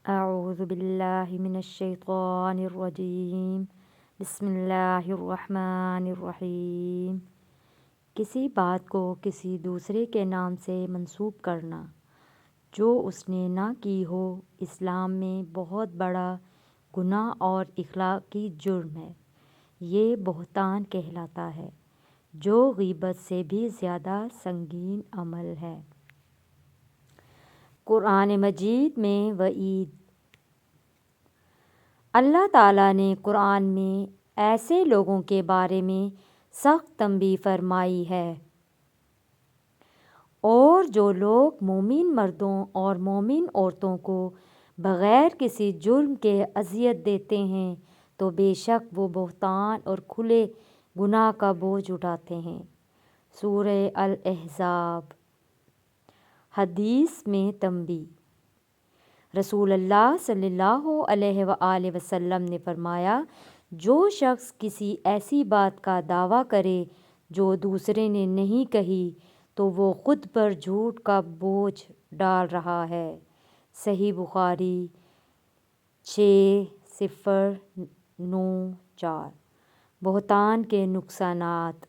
اعوذ باللہ من الشیطان الرجیم بسم اللہ الرحمن الرحیم۔ کسی بات کو کسی دوسرے کے نام سے منسوب کرنا جو اس نے نہ کی ہو اسلام میں بہت بڑا گناہ اور اخلاقی جرم ہے۔ یہ بہتان کہلاتا ہے جو غیبت سے بھی زیادہ سنگین عمل ہے۔ قرآن مجید میں وعید۔ اللہ تعالیٰ نے قرآن میں ایسے لوگوں کے بارے میں سخت تنبیہ فرمائی ہے اور جو لوگ مومن مردوں اور مومن عورتوں کو بغیر کسی جرم کے اذیت دیتے ہیں تو بے شک وہ بہتان اور کھلے گناہ کا بوجھ اٹھاتے ہیں۔ سورہ الاحزاب۔ حدیث میں تنبیہ۔ رسول اللہ صلی اللہ علیہ وآلہ وسلم نے فرمایا، جو شخص کسی ایسی بات کا دعویٰ کرے جو دوسرے نے نہیں کہی تو وہ خود پر جھوٹ کا بوجھ ڈال رہا ہے۔ صحیح بخاری 6094۔ بہتان کے نقصانات۔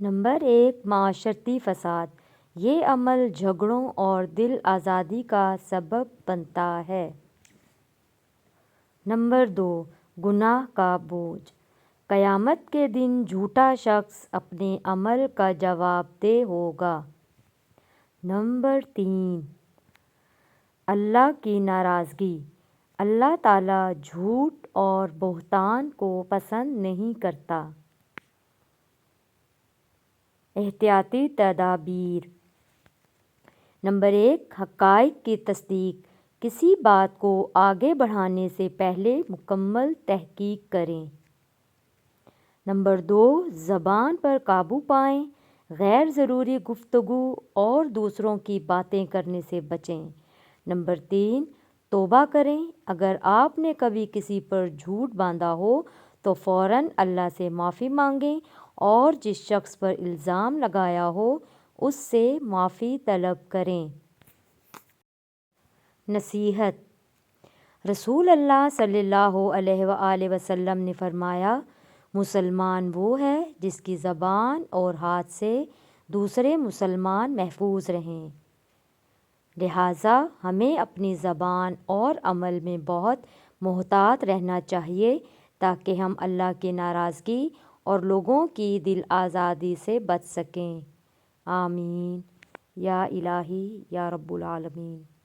نمبر 1، معاشرتی فساد۔ یہ عمل جھگڑوں اور دل آزاری کا سبب بنتا ہے۔ نمبر 2، گناہ کا بوجھ۔ قیامت کے دن جھوٹا شخص اپنے عمل کا جواب دہ ہوگا۔ نمبر 3، اللہ کی ناراضگی۔ اللہ تعالیٰ جھوٹ اور بہتان کو پسند نہیں کرتا۔ احتیاطی تدابیر۔ نمبر 1، حقائق کی تصدیق۔ کسی بات کو آگے بڑھانے سے پہلے مکمل تحقیق کریں۔ نمبر 2، زبان پر قابو پائیں۔ غیر ضروری گفتگو اور دوسروں کی باتیں کرنے سے بچیں۔ نمبر 3، توبہ کریں۔ اگر آپ نے کبھی کسی پر جھوٹ باندھا ہو تو فوراً اللہ سے معافی مانگیں اور جس شخص پر الزام لگایا ہو اس سے معافی طلب کریں۔ نصیحت۔ رسول اللہ صلی اللہ علیہ وآلہ وسلم نے فرمایا، مسلمان وہ ہے جس کی زبان اور ہاتھ سے دوسرے مسلمان محفوظ رہیں۔ لہٰذا ہمیں اپنی زبان اور عمل میں بہت محتاط رہنا چاہیے تاکہ ہم اللہ کی ناراضگی اور لوگوں کی دل آزاری سے بچ سکیں۔ آمین یا الہی یا رب العالمین۔